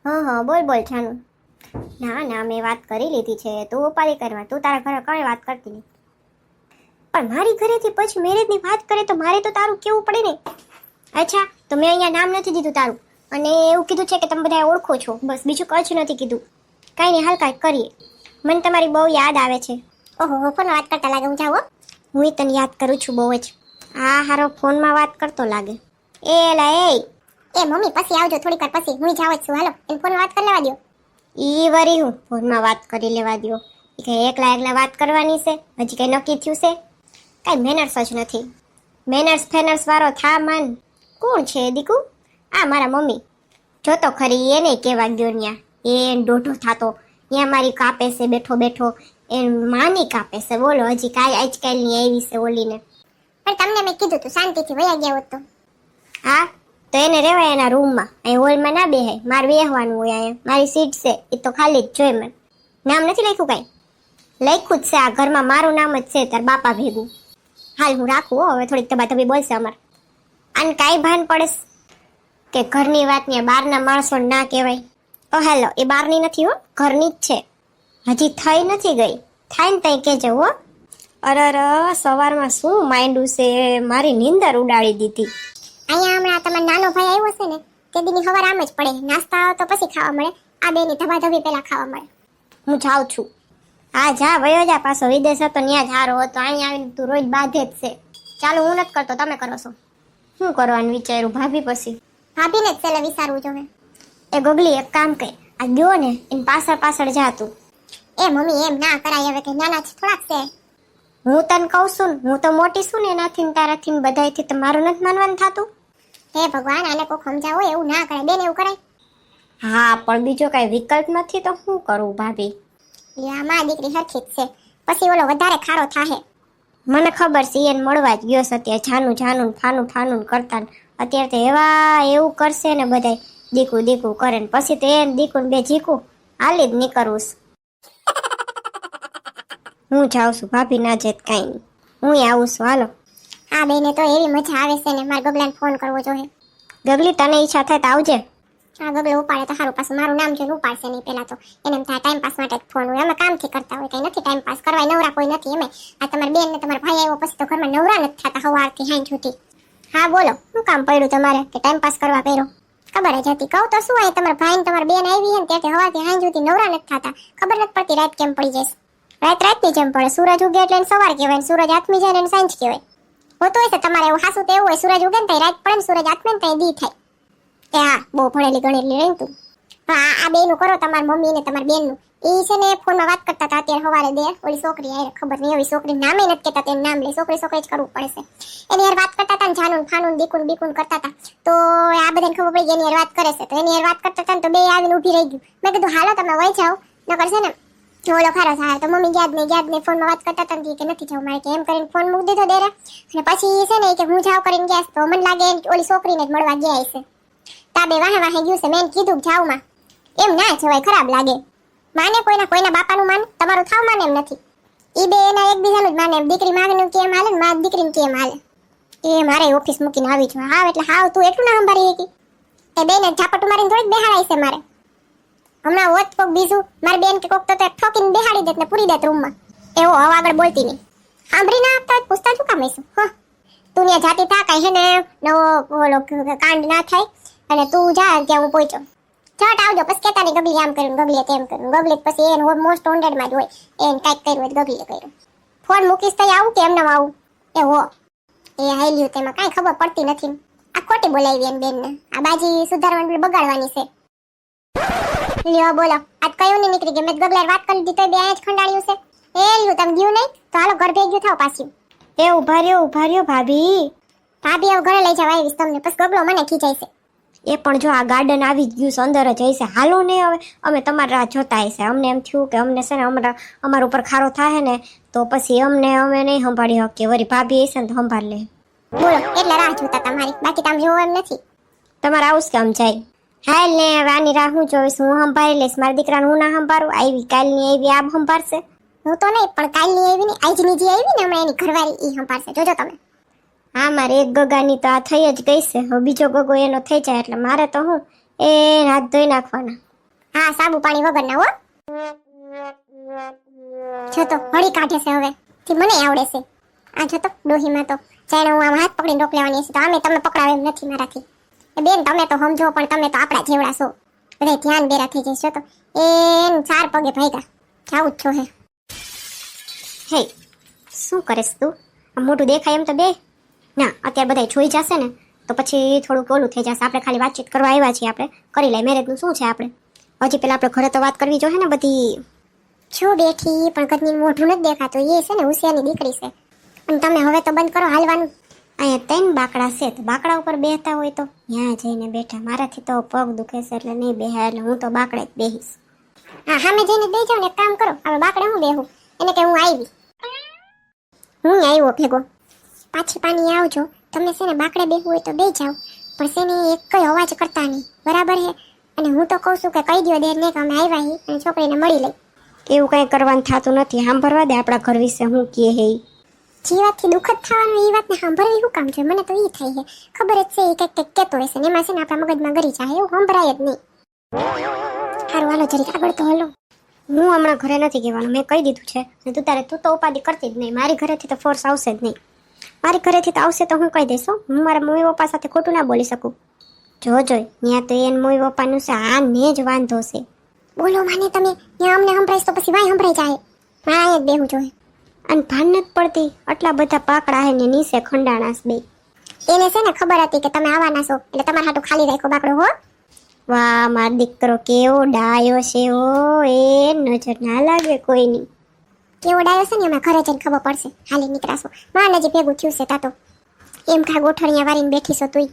હા હા, બોલ બોલ છાનું. ના ના, મેં વાત કરી લીધી છે. તું ઉપાડી કરવા, તું તારા ઘરે કઈ વાત કરતી નહીં. પણ મારી ઘરેથી પછી મેરેજની વાત કરે તો મારે તો તારું કેવું પડે ને. અચ્છા, તો મેં અહીંયા નામ નથી દીધું તારું, અને એવું કીધું છે કે તમે બધા ઓળખો છો, બસ બીજું કશું નથી કીધું. કાંઈ નહીં, હાલ કાંઈક કરીએ. મને તમારી બહુ યાદ આવે છે. ઓહો, ફોન વાત કરતા લાગે. હું જાઉં? હું તને યાદ કરું છું બહુ જ. આ હારો ફોનમાં વાત કરતો લાગે. એ મમ્મી પછી આવજો થોડીક વાર પછી, હું જાવ જ છું. હાલો, એને ફોનમાં વાત કરી લેવા દો. ઈ વરી હું ફોનમાં વાત કરી લેવા દો? એ કઈ એકલા એકલા વાત કરવાની છે? હજી કઈ નક્કી થયું છે? કઈ મેનર્સ જ નથી. મેનર્સ ફેનર્સ વાળો થા માન. કોણ છે દીકુ? આ મારા મમ્મી. જો તો ખરી, એને કેવા ગયો ન્યા એ દોઢો થાતો. ત્યાં મારી કાપે છે બેઠો બેઠો. એ માની કાપે છે. બોલો, હજી કાંઈ આજકાલની આવી છે ઓલીને. પણ તમને મેં કીધું તું શાંતિથી વયા ગયા હોત તો. હા, તો એને રહેવાય એના રૂમમાં. અહીં હોલમાં ના બેહાય. મારે બેહવાનું હોય અહીંયા. મારી સીટ છે એ તો ખાલી જ જોઈ. મને નામ નથી લખ્યું કાંઈ? લખ્યું જ છે આ ઘરમાં મારું નામ જ છે તાર બાપા ભેગું. હાલ હું રાખું હો, હવે થોડીક ધબાધબી બોલશે અમારે. આને કાંઈ ભાન પડે કે ઘરની વાત ને બહારના માણસો ના કહેવાય? ઓ હેલો, એ બહારની નથી હો, ઘરની જ છે. હજી થઈ નથી ગઈ. થાય ને તઈ કહેજો હો. અરે સવારમાં શું માંડ્યું છે, મારી નીંદર ઉડાડી દીધી. અહીંયા હમણાં તમારો નાનો ભાઈ આવ્યો છે ને, તે દીની ખબર આમ જ પડે. નાસ્તા તો પછી ખાવા મળે, આ બેની ધબાધબી પહેલા ખાવા મળે. હું જાઉં છું. હા જા, વયો જા પાછો. વિદેશ હતો ત્યાં જ હારો હતો, અહીંયા આવીને તું રોજ બાંધે જ છે. ચાલો, હું નથી કરતો, તમે કરો છો. શું કરવાનું વિચાર્યું ભાભી? પછી ભાભીને જ પેલા વિચારવું જોઈએ. એ ગગલી, એક કામ કર, આ ગયો ને એની પાછળ પાછળ જા તું. એ મમ્મી, એમ ના કરાય, હવે કે નાના છે થોડાક છે. હું તને કહું છું ને, હું તો મોટી છું ને એનાથી ને તારાથી ને બધાયથી, તો મારું નથી માનવાનું થતું? હે ભગવાન, આને કોઈ સમજાવો, એવું ના કરાય બેન, એવું કરાય? હા, પણ બીજો કઈ વિકલ્પ નથી તો શું કરું ભાભી? યા માં દીકરી હરખી જ છે, પછી ઓલો વધારે ખારો થાહે. મને ખબર છે, એને મળવા જ ગયો છે અત્યારે. જાનું જાનું ફાનું ફાનું કરતા અત્યારે તો એવા એવું કરશે ને બધાય દીકું દીકું કરે ને પછી તો એને દીકું બે જીકું હાલી જ નીકળવું. હું જાઉં છું ભાભી, ના જેત કાંઈ નહીં, હું આવું છું. હાલો. આ બેને તો એવી મજા આવે છે ને, મારા ગગલાને ફોન કરવો જોઈએ. ગગલી, તને ઈચ્છા થાય તો આવજે. આ ગગલો ઉપાડે તો સારું, પાછું મારું નામ જોઈને ઉપાડશે નહીં. પેલા તો એને એમ થાય ટાઈમ પાસ માટે જ ફોન હોય. અમે કામથી કરતા હોય, કઈ નથી ટાઈમ પાસ કરવા નવરા કોઈ નથી. એમ આ તમારી બેન ને તમારા ભાઈ આવ્યો પછી તો ઘરમાં નવરા નથી થતા સવારથી હાંજ સુધી. હા બોલો, શું કામ પડ્યું તમારે કે ટાઈમ પાસ કરવા કર્યો? ખબર જ હતી, કહું તો શું હોય, તમારા ભાઈ ને તમારી બેન આવી હે ને ત્યાંથી સવારથી હાંજ સુધી નવરા નથી થતા. ખબર નથી પડતી રાત કેમ પડી જાય. રાત રાતની જેમ પડે. સૂરજ ઉગે એટલે સવાર કહેવાય, સૂરજ આથમી જાય ને સાંજ કહેવાય. હોતું હોય છે તમારે એવું, હાસું તો એવું હોય, સૂરજ ઉગે ને ત્યાં રાત પડે ને સૂરજ આથમે ને ત્યાં દી થાય. એ હા, બહુ ભણેલી ગણેલી રહી તું. હા, આ બેનું કરો, તમારી મમ્મી ને તમારી બેનનું. એ છે ને ફોનમાં વાત કરતા હતા અત્યારે સવારે દે ઓલી છોકરી આરે, ખબર નહીં એવી છોકરી નામે નથી કહેતા, તેનું નામ લે. છોકરી છોકરી જ કરવું પડે છે. એની યાર વાત કરતા હતા ને, જાનું ફાનું દીકુન બીકુન કરતા હતા. તો આ બધાને ખબર પડી એની યાર વાત કરે છે, તો એની યાર વાત કરતા હતા ને તો બે આવીને ઊભી રહી ગયું. મેં કીધું હાલો તમે વહી જાઓ, નકર છે ને ઓલો ખારો થાય. તો મમ્મી યાદ ને ફોનમાં વાત કરતા હતા ને કે નથી જવું મારે, કે એમ કરીને ફોન મૂકી દીધો દેરે. અને પછી છે ને કે હું જાવ કરીને ગયા, તો મને લાગે ઓલી છોકરીને જ મળવા ગયા હશે. તા બે વાહે વાહે ગયું છે. મેં કીધું જાવ માં, એમ ના જવાય, ખરાબ લાગે. માને કોઈના બાપાનું માન, તમારું થાવ માને એમ નથી. ઈ બે એના એકબીજાનું જ માને એમ. દીકરી માગનું કેમ હાલે ને માં દીકરીને કેમ હાલે. એ મારે ઓફિસ મૂકીને આવી છું. હાવ એટલે હાવ તું એટલું ના સંભાળી હતી. એ બેને ઝાપટ મારીને થોડીક બેહાડાય છે મારે. હમણાં હોત કોક બીજું મારી બેન કે કોક તો ઠોકીને બેહાડી દેત ને પૂરી દેત રૂમમાં. એવો હવે આગળ બોલતી નહીં. સાંભળી ના આપતા પૂછતા શું કામ હશું? હા, તું ત્યાં જાતી થા, કઈ હે ને નવો ઓલો કાંડ ના થાય. અને તું જા ત્યાં હું પહોંચ્યો. ચટ આવજો, પછી કેતા નહીં ગગલી આમ કર્યું, ગગલીએ તેમ કર્યું. ગગલી પછી એને મોસ્ટ વોન્ટેડમાં જ હોય, એને કાંઈક કર્યું હોય ગગલીએ કર્યું. ફોન મૂકીશ તો આવું કે એમને આવું? એ હો, એ હાલ્યું તેમાં કાંઈ ખબર પડતી નથી. આ ખોટી બોલાવી એને બેનને. આ બાજી સુધારવાની બગાડવાની છે. લ્યો બોલો, આજ કયું નહીં નીકળી ગયું. મેં ગગલાએ વાત કરી દીધી તો બે જ ખંડાળ્યું છે. એ લ્યું તમે ગયું નહીં તો હાલો ઘર ભેગ્યું થાવ પાછું. એ ઉભા રહ્યો ભાભી. ભાભી હવે ઘરે લઈ જવા આવીશ તમને, પછી ગગલો મને ખીજાય છે. એ પણ જો આ ગાર્ડન આવી જ ગયું છે, અંદર જ હશે. હાલો ને હવે અમે તમારી રાહ જોતા હશે. અમને એમ થયું કે અમને છે ને અમારા ઉપર ખારો થાય ને તો પછી અમે નહીં સંભાળી શકીએ. વળી ભાભી હશે ને તો સંભાળ લે. બોલો, એટલે રાહ જોતા તમારી, બાકી તમે જોવો એમ નથી. તમારે આવું જ કામ જાય. હાલ ને હવે આની રાહ હું જોઈશ, હું સંભાળી લઈશ. મારા દીકરાને હું ના સંભાળું. આવી કાલની આવી આપ સંભાળશે. હું તો નહીં, પણ કાલની આવી ને આજની જે આવી ને હમણાં એની ઘરવાળી ઈ સંભાળશે, જોજો તમે. હા, મારે એક ગગાની તો આ થઈ જ ગઈ છે. હવે બીજો ગગો એનો થઈ જાય એટલે મારે તો હું એ હાથ ધોઈ નાખવાના. હા, સાબુ પાણી વગરના હો. જો તો હળી કાઢે છે હવે. થી મને આવડે છે. આ જો તો ડોહીમાં તો જાણે હું આમ હાથ પકડીને રોક લેવાની છે તો આમે તમે પકડાવે એમ નથી મારાથી. એ બેન તમે તો સમજો પણ તમે તો આપણા જેવડા છો. બધા ધ્યાન બેરા થઈ જશે તો એન 4 પગે ભાગ્યા. જાવું જ છો હે. હે શું કરેસ તું? આ મોટું દેખાય એમ તો બે. ના અત્યારે બધા જોઈ જશે ને તો પછી થોડુંક ઓલું થઈ જશે. આપણે ખાલી વાતચીત કરવા આવ્યા છીએ. આપણે કરી લઈએ મેરેજનું શું છે આપણે. હજી પેલા આપણે ઘરે તો વાત કરવી જોઈએ ને બધી. જો બેઠી પણ ઘરની મોઢું નથી દેખાતું. એ છે ને હુસિયાની દીકરી છે. અને તમે હવે તો બંધ કરો હાલવાનું. અહીંયા 3 બાકડા છે તો બાકડા ઉપર બેહતા હોય તો ત્યાં જઈને બેઠા. મારાથી તો પગ દુખે છે એટલે નહીં બેહા. એટલે હું તો બાકડે જ બેહીશ. હા સામે જઈને બે જાવ ને એક કામ કરો. હવે બાકડે હું બેહું એને કે હું આવી. હું આવ્યો ભેગો. પાછી પાણી આવજો. તમે છે ને બાકડે બેહવું હોય તો બે જાવ પણ છે ને એક કઈ અવાજ કરતા નહીં. બરાબર હે? અને હું તો કહું છું કે કહી દો દેર ને કે અમે આવ્યા હી અને છોકરીને મળી લઈ. એવું કઈ કરવાનું થતું નથી. સાંભળવા દે આપણા ઘર વિશે હું કહે હે. જે વાતથી દુઃખ જ થવાનું એ વાતને સાંભળવી શું કામ છે? મને તો એ થાય છે. ખબર જ છે એ કંઈક કંઈક કહેતો હશે ને એમાં છે ને આપણા મગજમાં ગરી જાય. એવું સંભળાય જ નહીં. સારું હાલો જરીક આગળ તો હલો. હું હમણાં ઘરે નથી કહેવાનું. મેં કહી દીધું છે. તું તો ઉપાધિ કરતી જ નહીં. મારી ઘરેથી તો ફોર્સ આવશે જ નહીં. મારી ઘરેથી તો આવશે તો હું કહી દઈશ. હું મારા મમ્મી પપ્પા સાથે ખોટું ના બોલી શકું. જોઈ ત્યાં તો એને મમ્મી પપ્પાનું છે. આ ને જ વાંધો છે. બોલો માને તમે ત્યાં અમને સંભળાઈશ તો પછી વાય સંભળાઈ જાય. મારે જ બેહું જોઈએ. અને ભાન નથી પડતી આટલા બધા પાકડા હે ને નીચે ખંડાણાસ બે. એને છે ને ખબર હતી કે તમે આવવાના છો એટલે તમારા હાટું ખાલી રાખ્યો બાકડો હો. વાહ મારો દીકરો કેવો ડાયો છે. ઓ એ નજર ના લાગે કોઈની. કેવો ડાયો છે ને એમાં ઘરે જઈને ખબર પડશે. હાલી નીકળાશો માને જે ભેગું થયું છે તાતો. એમ કા ગોઠણિયા વારીને બેઠી છો તુંય.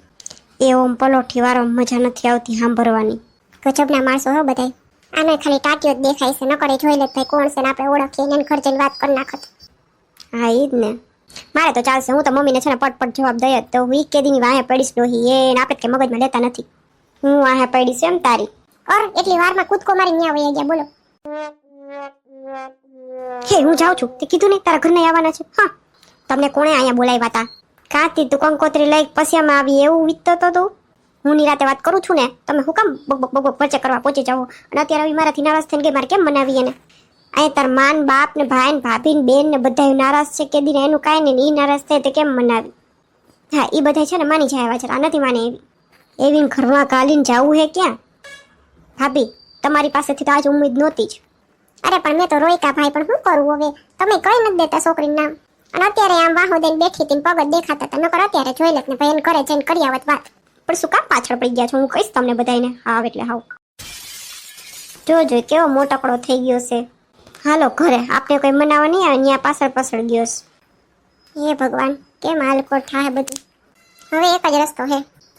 એ ઓમ પલોઠી વાળો મજા નથી આવતી સાંભળવાની. ગજબના માણસો હો બધાય. આને ખાલી ટાટીઓ જ દેખાય છે. નકરે જોઈ લે ભાઈ કોણ છે ને આપણે ઓળખીએ એને ઘર જઈને વાત કરી નાખત. હા ઈ જ ને. મારે તો ચાલશે. હું તો મમ્મીને છે ને પટપટ જવાબ દઈ જ તો હું કેદીની વાહે પડીશ ડોહી. એને આપણે કે મગજમાં લેતા નથી. હું વાહે પડીશ એમ તારી. ઓર એટલી વારમાં કૂદકો મારીને ન્યા વયા ગયા બોલો. હે હું જાઉં છું. તે કીધું નહીં તારા ઘરને આવવાના છે. હા તમને કોણે અહીંયા બોલાવ્યા હતા? કાંતી તું કંકોત્રી લઈ પછી આમાં આવી એવું વીતતો તો તું. હું નિરાતે વાત કરું છું ને તમે હું કામ બગ વચ્ચે કરવા પહોંચી જાઓ. અને અત્યારે આવી મારાથી નારાજ થઈને ગઈ. મારે કેમ મનાવી એને? અહીંયા તાર માન બાપ ને ભાઈ ને ભાભી ને બેન ને બધા નારાજ છે કે દીને એનું કાંઈ નહીં. એ નારાજ થાય તો કેમ મનાવી? હા એ બધા છે ને માની જાય એવા છે. આ નથી માને એવી ઘરમાં કાલીને જવું હે ક્યાં? ભાભી તમારી પાસેથી તો આજ ઉમ્મીદ નહોતી જ. અરે પણ મેં તો રોયકા ભાઈ પણ શું કરું હવે? તમે કઈ નથી દેતા છોકરીનું નામ. અને અત્યારે આમ વાહો દઈને બેઠી હતી પગ જ દેખાતા હતા. નકર અત્યારે જોઈ લેત ને ભાઈ એને ઘરે જઈને કરી આવત વાત. પણ શું કામ પાછળ પડી ગયા છો? હું કહીશ તમને બધાને. હા એટલે હાવ જોજો કેવો મોટકડો થઈ ગયો છે. હાલો ઘરે. આપણે કોઈ મનાવવા નહીં આવે ત્યાં પાછળ ગયો છે. હે ભગવાન કેમ હાલકોટ થાય બધું. હવે એક જ રસ્તો હે.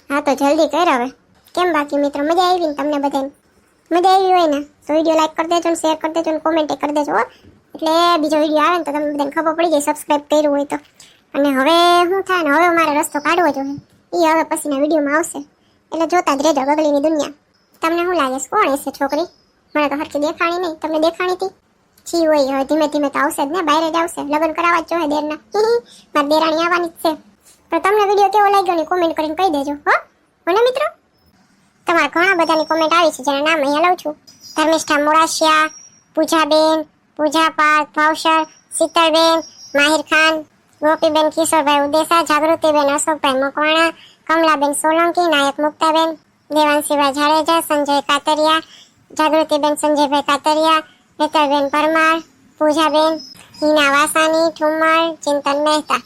હા તો જલ્દી કર હવે. કેમ બાકી મિત્રો મજા આવી ને તમને બધાને? મજા આવી હોય ને તો વિડીયો લાઈક કરી દેજો ને શેર કરી દેજો ને કોમેન્ટ કરી દેજો હો. એટલે બીજો વિડીયો આવે ને તો તમને બધાને ખબર પડી જાય સબસ્ક્રાઇબ કર્યું હોય તો. અને હવે શું થાય ને હવે મારે રસ્તો કાઢવો જોઈએ. એ હવે પછીના વિડીયોમાં આવશે એટલે જોતા જ રહેજો ગગલીની દુનિયા. તમને શું લાગે છે કોણ હશે છોકરી? મને તો હરખી દેખાણી નહીં. તમને દેખાણી હતી? જી હોય હવે ધીમે ધીમે તો આવશે જ ને. બહાર જ આવશે. લગ્ન કરાવવા જ જોઈએ દેરના. મારી દેરાણી આવવાની જ છે. પણ તમને વિડીયો કેવો લાગ્યો ને કોમેન્ટ કરીને કહી દેજો હો. મને મિત્રો તમારા ઘણા બધાની કોમેન્ટ આવી છે જેના નામ અહીંયા લઉં છું. ધર્મિષ્ઠા મોરાશિયા, પૂજાબેન, પૂજા પાર્થ, ભાવસર, શીતલબેન, માહિર ખાન, ગોપીબેન કિશોરભાઈ ઉદેસા, જાગૃતિબેન અશોકભાઈ મકવાણા, કમલાબેન સોલંકી, નાયક મુક્તાબેન, દેવાંશીભાઈ જાડેજા, સંજય કાતરિયા, જાગૃતિબેન સંજયભાઈ કાતરિયા, હેતલબેન પરમાર, પૂજાબેન, હિના વાસાની, ઠુમર, ચિંતન મહેતા.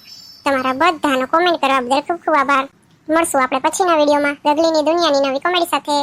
તમારા બધાનો કોમેન્ટ કરવા બદલ ખૂબ ખૂબ આભાર. મળશું આપણે પછીના વિડીયોમાં ગગલીની દુનિયાની નવી કોમેડી સાથે.